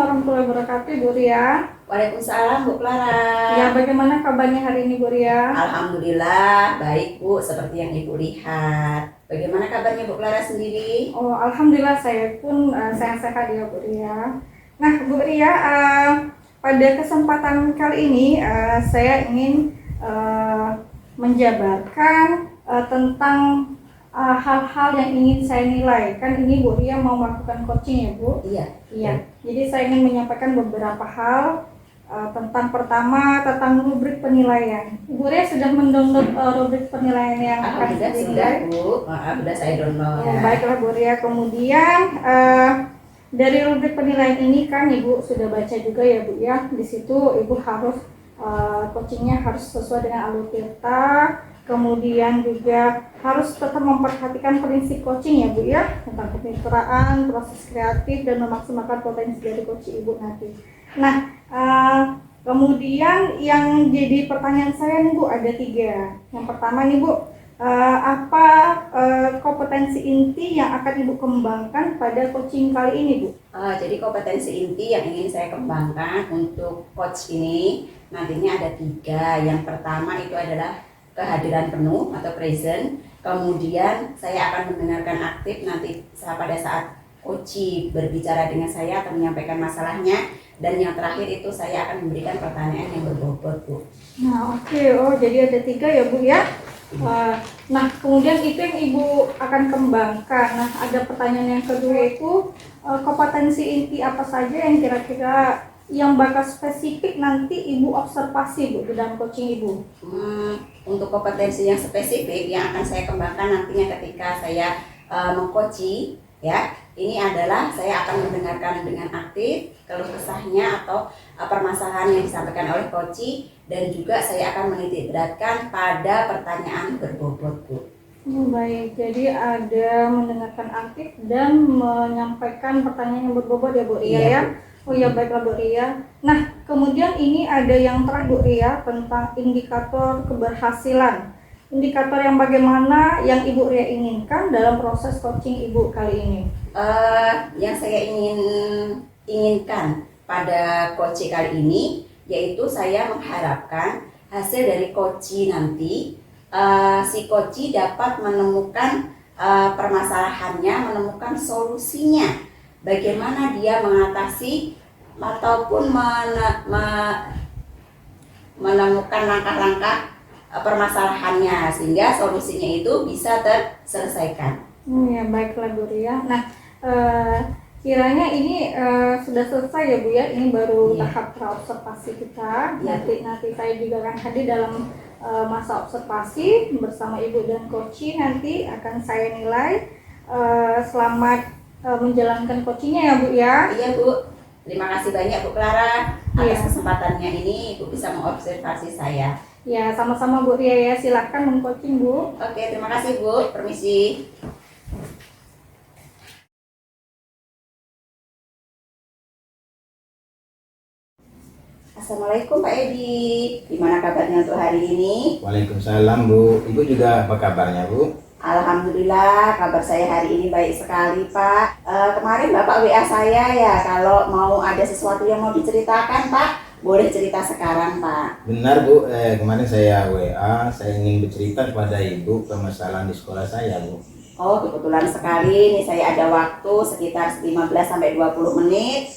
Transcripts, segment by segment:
warahmatullahi wabarakatuh, Bu Ria. Waalaikumsalam Bu Clara. Ya, bagaimana kabarnya hari ini, Bu Ria? Alhamdulillah baik Bu, seperti yang Ibu lihat. Bagaimana kabarnya Bu Clara sendiri? Oh, alhamdulillah saya pun sehat-sehat ya, Bu Ria. Nah, Bu Ria, pada kesempatan kali ini saya ingin menjabarkan tentang hal-hal yang ingin saya nilai. Kan ini Bu Ria mau melakukan coaching ya, Bu? Iya. Jadi saya ingin menyampaikan beberapa hal tentang pertama tentang rubrik penilaian. Bu Ria sudah mendownload rubrik penilaian yang akan Alhamdulillah sudah Bu. Maaf, sudah saya download. Ya, baiklah Bu Ria. Kemudian dari rubrik penilaian ini kan Ibu sudah baca juga ya Bu ya. Di situ Ibu harus coachingnya harus sesuai dengan alur tirta. Kemudian juga harus tetap memperhatikan prinsip coaching ya Bu ya, tentang kemitraan, proses kreatif, dan memaksimalkan potensi dari coaching Ibu nanti. Nah, kemudian yang jadi pertanyaan saya nih Bu ada 3. Yang pertama nih Bu, apa kompetensi inti yang akan Ibu kembangkan pada coaching kali ini Bu? Jadi kompetensi inti yang ingin saya kembangkan untuk coach ini nantinya ada 3. Yang pertama itu adalah kehadiran penuh atau present. Kemudian saya akan mendengarkan aktif nanti pada saat coach berbicara dengan saya atau menyampaikan masalahnya. Dan yang terakhir itu saya akan memberikan pertanyaan yang berbobot Bu. Nah oke, oh jadi ada 3 ya Bu ya. Nah kemudian itu yang Ibu akan kembangkan. Nah ada pertanyaan yang kedua itu kompetensi inti apa saja yang kira-kira yang bakal spesifik nanti Ibu observasi Bu di dalam coaching Ibu? Untuk kompetensi yang spesifik yang akan saya kembangkan nantinya ketika saya mengcoaching ya, ini adalah saya akan mendengarkan dengan aktif keluh kesahnya atau permasalahan yang disampaikan oleh coaching, dan juga saya akan menitik beratkan pada pertanyaan berbobot Bu. Baik, jadi ada mendengarkan aktif dan menyampaikan pertanyaan yang berbobot ya Bu Ria ya. Oh ya, baiklah Bu Ria. Nah kemudian ini ada yang terakhir Bu Ria tentang indikator keberhasilan. Indikator yang bagaimana yang Ibu Ria inginkan dalam proses coaching Ibu kali ini? Yang saya inginkan pada coaching kali ini yaitu saya mengharapkan hasil dari coaching nanti si coaching dapat menemukan permasalahannya, menemukan solusinya, bagaimana dia mengatasi ataupun menemukan langkah-langkah permasalahannya sehingga solusinya itu bisa terselesaikan. Ya baiklah Bu Ria. Nah kiranya ini sudah selesai ya Bu ya. Ini baru tahap praobservasi kita. Nanti saya juga akan hadir dalam masa observasi bersama Ibu dan coaching. Nanti akan saya nilai. Selamat menjalankan coachingnya ya Bu ya. Iya Bu. Terima kasih banyak Bu Clara atas kesempatannya ini Ibu bisa mengobservasi saya. Ya, sama-sama Bu Ria ya. Silahkan meng-coaching Bu. Oke, terima kasih Bu. Permisi. Assalamualaikum Pak Edi. Gimana kabarnya untuk hari ini? Waalaikumsalam Bu. Ibu juga apa kabarnya Bu? Alhamdulillah kabar saya hari ini baik sekali Pak. Kemarin Bapak WA saya ya kalau mau ada sesuatu yang mau diceritakan Pak. Boleh cerita sekarang Pak. Benar Bu, kemarin saya WA, saya ingin bercerita kepada Ibu permasalahan di sekolah saya Bu. Oh kebetulan sekali, nih saya ada waktu sekitar 15-20 menit.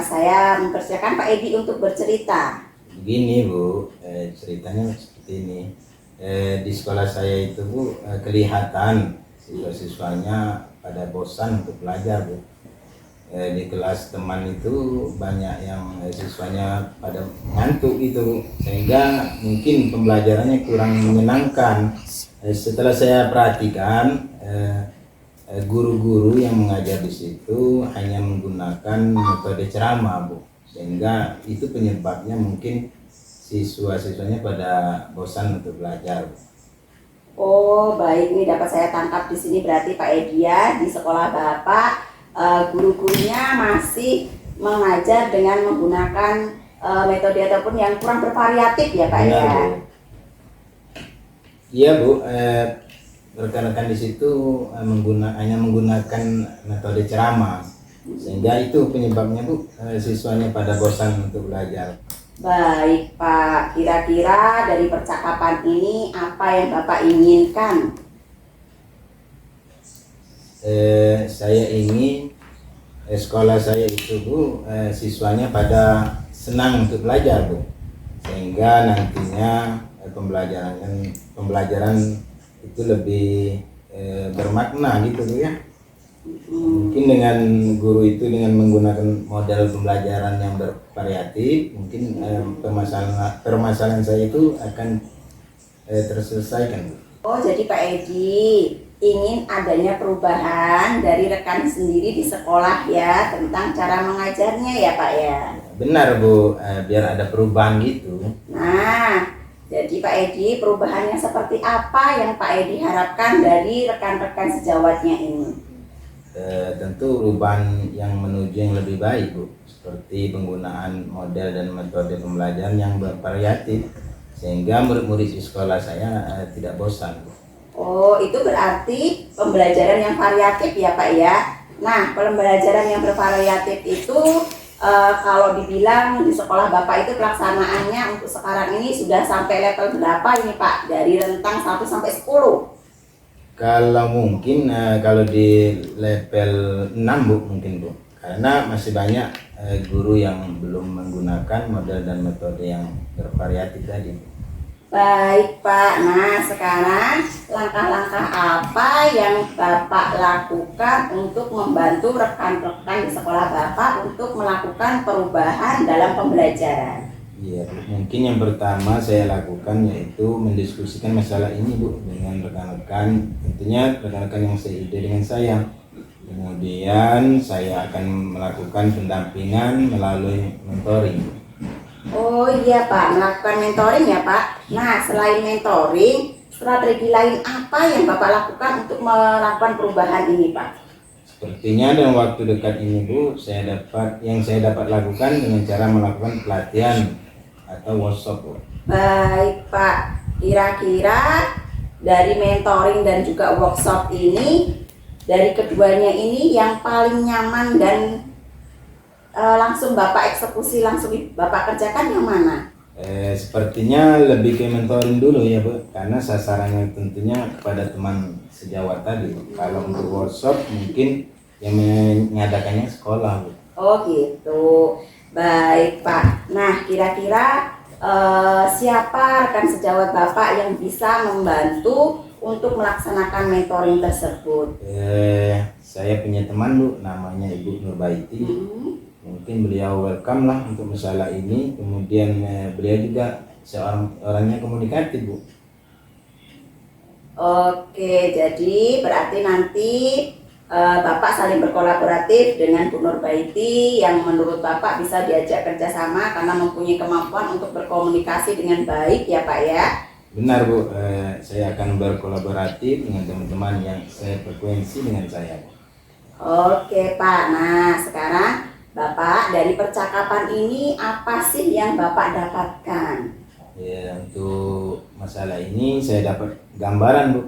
Saya mempersilakan Pak Edi untuk bercerita. Begini Bu, ceritanya seperti ini. Di sekolah saya itu Bu, kelihatan siswa-siswanya pada bosan untuk belajar Bu. Di kelas teman itu banyak yang siswanya pada ngantuk gitu, sehingga mungkin pembelajarannya kurang menyenangkan. Setelah saya perhatikan, guru-guru yang mengajar di situ hanya menggunakan metode ceramah Bu, sehingga itu penyebabnya mungkin siswa-siswanya pada bosan untuk belajar Bu. Oh baik, ini dapat saya tangkap di sini berarti Pak Edi ya, di sekolah Bapak guru-gurunya masih mengajar dengan menggunakan metode ataupun yang kurang bervariatif ya Pak ya. Iya Bu, rekan-rekan di situ hanya menggunakan metode ceramah. Sehingga itu penyebabnya Bu, siswanya pada bosan untuk belajar. Baik Pak, kira-kira dari percakapan ini apa yang Bapak inginkan? Saya ingin sekolah saya itu Bu, siswanya pada senang untuk belajar Bu, sehingga nantinya pembelajaran itu lebih bermakna gitu Bu ya. Mungkin dengan guru itu dengan menggunakan model pembelajaran yang bervariatif, mungkin permasalahan saya itu akan terselesaikan Bu. Oh, jadi Pak Edi ingin adanya perubahan dari rekan sendiri di sekolah ya tentang cara mengajarnya ya Pak ya. Benar Bu, biar ada perubahan gitu. Nah, jadi Pak Edi perubahannya seperti apa yang Pak Edi harapkan dari rekan-rekan sejawatnya ini? Tentu perubahan yang menuju yang lebih baik Bu, seperti penggunaan model dan metode pembelajaran yang bervariatif sehingga murid-murid di sekolah saya tidak bosan Bu. Oh, itu berarti pembelajaran yang variatif ya Pak ya. Nah, pembelajaran yang bervariatif itu kalau dibilang di sekolah Bapak itu pelaksanaannya untuk sekarang ini sudah sampai level berapa ini Pak? Dari rentang 1 sampai 10? Kalau mungkin kalau di level 6 Bu mungkin Bu, karena masih banyak guru yang belum menggunakan model dan metode yang bervariatif tadi Bu. Baik Pak, nah sekarang langkah-langkah apa yang Bapak lakukan untuk membantu rekan-rekan di sekolah Bapak untuk melakukan perubahan dalam pembelajaran? Iya Bu, mungkin yang pertama saya lakukan yaitu mendiskusikan masalah ini Bu dengan rekan-rekan, tentunya rekan-rekan yang seide dengan saya. Kemudian saya akan melakukan pendampingan melalui mentoring Bu. Oh iya Pak, melakukan mentoring ya Pak. Nah, selain mentoring, strategi lain apa yang Bapak lakukan untuk melakukan perubahan ini Pak? Sepertinya dalam waktu dekat ini Bu, saya dapat lakukan dengan cara melakukan pelatihan atau workshop Bu. Baik Pak, kira-kira dari mentoring dan juga workshop ini, dari keduanya ini yang paling nyaman dan langsung Bapak eksekusi, langsung Bapak kerjakan yang mana? Sepertinya lebih ke mentoring dulu ya Bu, karena sasarannya tentunya kepada teman sejawat tadi Bu. Kalau untuk workshop mungkin yang mengadakannya sekolah Bu. Oh gitu, baik Pak. Nah kira-kira siapa rekan sejawat Bapak yang bisa membantu untuk melaksanakan mentoring tersebut? Saya punya teman Bu, namanya Ibu Nurbaiti. Mungkin beliau welcome lah untuk masalah ini. Kemudian beliau juga orangnya komunikatif Bu. Oke, jadi berarti nanti Bapak saling berkolaboratif dengan Bu Nurbaiti yang menurut Bapak bisa diajak kerjasama karena mempunyai kemampuan untuk berkomunikasi dengan baik ya Pak ya. Benar Bu, saya akan berkolaboratif dengan teman-teman yang sefrekuensi dengan saya Bu. Oke Pak, nah sekarang Bapak dari percakapan ini apa sih yang Bapak dapatkan? Ya, untuk masalah ini saya dapat gambaran Bu,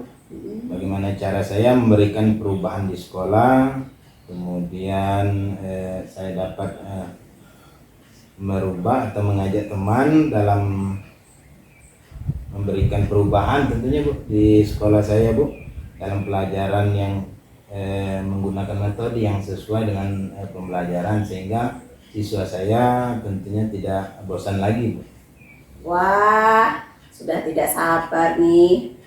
bagaimana cara saya memberikan perubahan di sekolah. Kemudian saya dapat merubah atau mengajak teman dalam memberikan perubahan tentunya Bu di sekolah saya Bu, dalam pelajaran yang menggunakan metode yang sesuai dengan pembelajaran sehingga siswa saya tentunya tidak bosan lagi Bu. Wah, sudah tidak sabar nih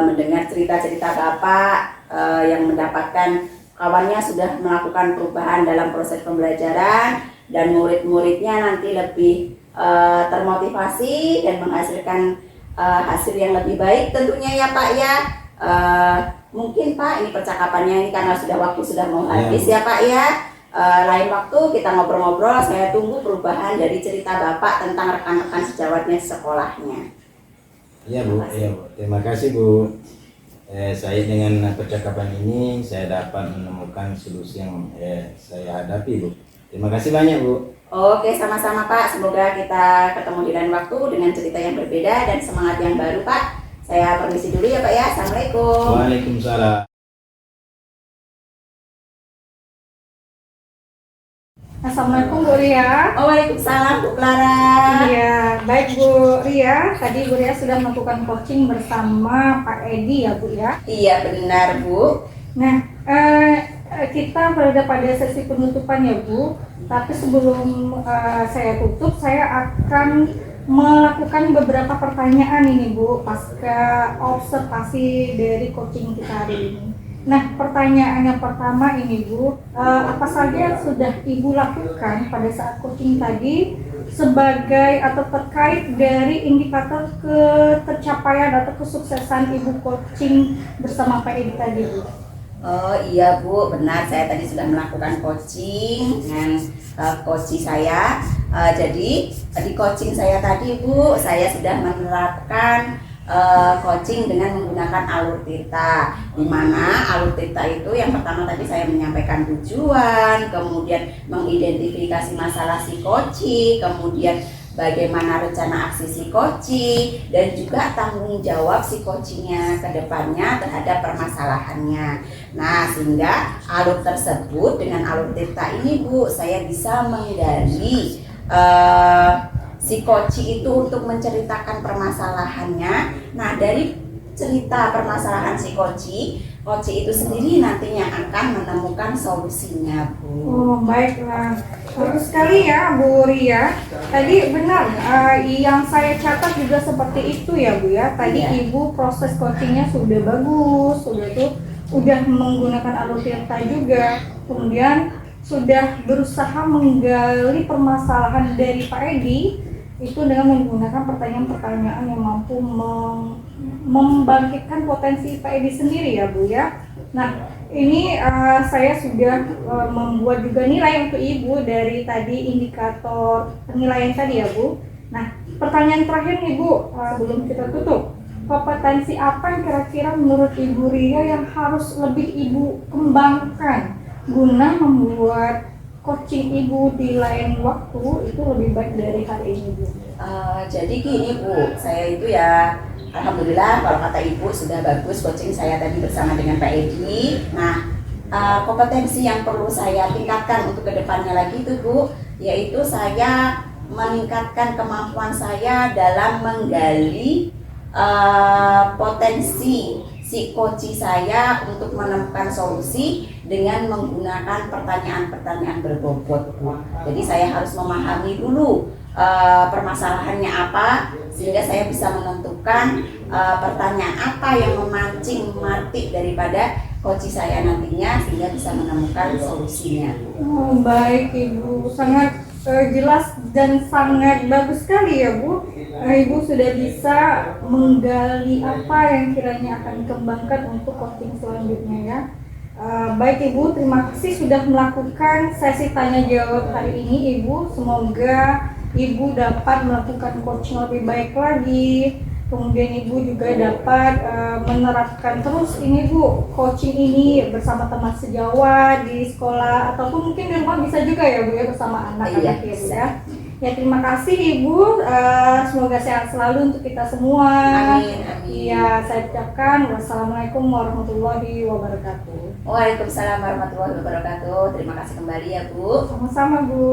mendengar cerita-cerita Bapak yang mendapatkan kawannya sudah melakukan perubahan dalam proses pembelajaran dan murid-muridnya nanti lebih termotivasi dan menghasilkan hasil yang lebih baik tentunya ya Pak ya. Mungkin Pak ini percakapannya ini karena waktu sudah mau habis ya Pak ya. Lain waktu kita ngobrol-ngobrol, saya tunggu perubahan dari cerita Bapak tentang rekan-rekan sejawatnya sekolahnya. Iya Bu, iya Bu. Terima kasih Bu. Saya dengan percakapan ini saya dapat menemukan solusi yang saya hadapi Bu. Terima kasih banyak Bu. Oke, sama-sama Pak. Semoga kita ketemu di lain waktu dengan cerita yang berbeda dan semangat yang baru Pak. Saya permisi dulu ya Pak ya. Assalamualaikum. Waalaikumsalam. Assalamualaikum Bu Ria. Waalaikumsalam Bu Clara. Iya, baik Bu Ria. Tadi Bu Ria sudah melakukan coaching bersama Pak Edi ya Bu ya. Iya benar Bu. Nah, kita berada pada sesi penutupan ya Bu. Tapi sebelum saya tutup, saya akan melakukan beberapa pertanyaan ini Bu, pasca observasi dari coaching kita hari ini. Nah, pertanyaan yang pertama ini Bu, apa saja yang sudah Ibu lakukan pada saat coaching tadi sebagai atau terkait dari indikator ketercapaian atau kesuksesan Ibu coaching bersama Pak Edi tadi Bu? Oh iya Bu, benar, saya tadi sudah melakukan coaching dengan coach saya. Jadi di coaching saya tadi Bu, saya sudah menerapkan coaching dengan menggunakan alur tirta, di mana alur tirta itu yang pertama tadi saya menyampaikan tujuan, kemudian mengidentifikasi masalah si coaching, kemudian bagaimana rencana aksi si coaching, dan juga tanggung jawab si coachingnya ke depannya terhadap permasalahannya. Nah, sehingga alur tersebut dengan alur tirta ini Bu, saya bisa menggali si coaching itu untuk menceritakan permasalahannya. Nah, dari cerita permasalahan si coaching itu sendiri nantinya akan menemukan solusinya Bu. Oh, baiklah. Bagus sekali ya Bu Ria. Tadi benar, yang saya catat juga seperti itu ya Bu ya. Tadi Iya. Ibu proses coachingnya sudah bagus, udah menggunakan alur tirta juga. Kemudian sudah berusaha menggali permasalahan dari Pak Edi itu dengan menggunakan pertanyaan-pertanyaan yang mampu membangkitkan potensi Pak Edi sendiri ya Bu ya. Nah, ini saya sudah membuat juga nilai untuk Ibu dari tadi indikator penilaian tadi ya Bu. Nah, pertanyaan terakhir nih Bu, sebelum kita tutup, kompetensi apa yang kira-kira menurut Ibu Ria yang harus lebih Ibu kembangkan guna membuat coaching Ibu di lain waktu itu lebih baik dari hari ini Bu? Jadi gini Bu, saya itu ya alhamdulillah kalau kata Ibu sudah bagus coaching saya tadi bersama dengan Pak Edi. Nah, kompetensi yang perlu saya tingkatkan untuk kedepannya lagi itu Bu, yaitu saya meningkatkan kemampuan saya dalam menggali potensi si coach saya untuk menemukan solusi dengan menggunakan pertanyaan-pertanyaan berbobot Bu. Jadi saya harus memahami dulu permasalahannya apa, sehingga saya bisa menentukan pertanyaan apa yang memancing mati daripada coach saya nantinya, sehingga bisa menemukan solusinya. Oh, baik Ibu, sangat jelas dan sangat bagus sekali ya Bu. Ibu sudah bisa menggali apa yang kiranya akan dikembangkan untuk coaching selanjutnya ya. Baik Ibu, terima kasih sudah melakukan sesi tanya jawab hari ini Ibu. Semoga Ibu dapat melakukan coaching lebih baik lagi. Kemudian Ibu juga dapat menerapkan terus ini Bu, coaching ini bersama teman sejawat di sekolah ataupun mungkin di rumah bisa juga ya Bu ya, bersama anak-anak ya Bu ya. Ya, terima kasih Ibu, semoga sehat selalu untuk kita semua. Amin, amin. Iya, saya ucapkan wassalamualaikum warahmatullahi wabarakatuh. Waalaikumsalam warahmatullahi wabarakatuh. Terima kasih kembali ya Bu. Sama-sama Bu.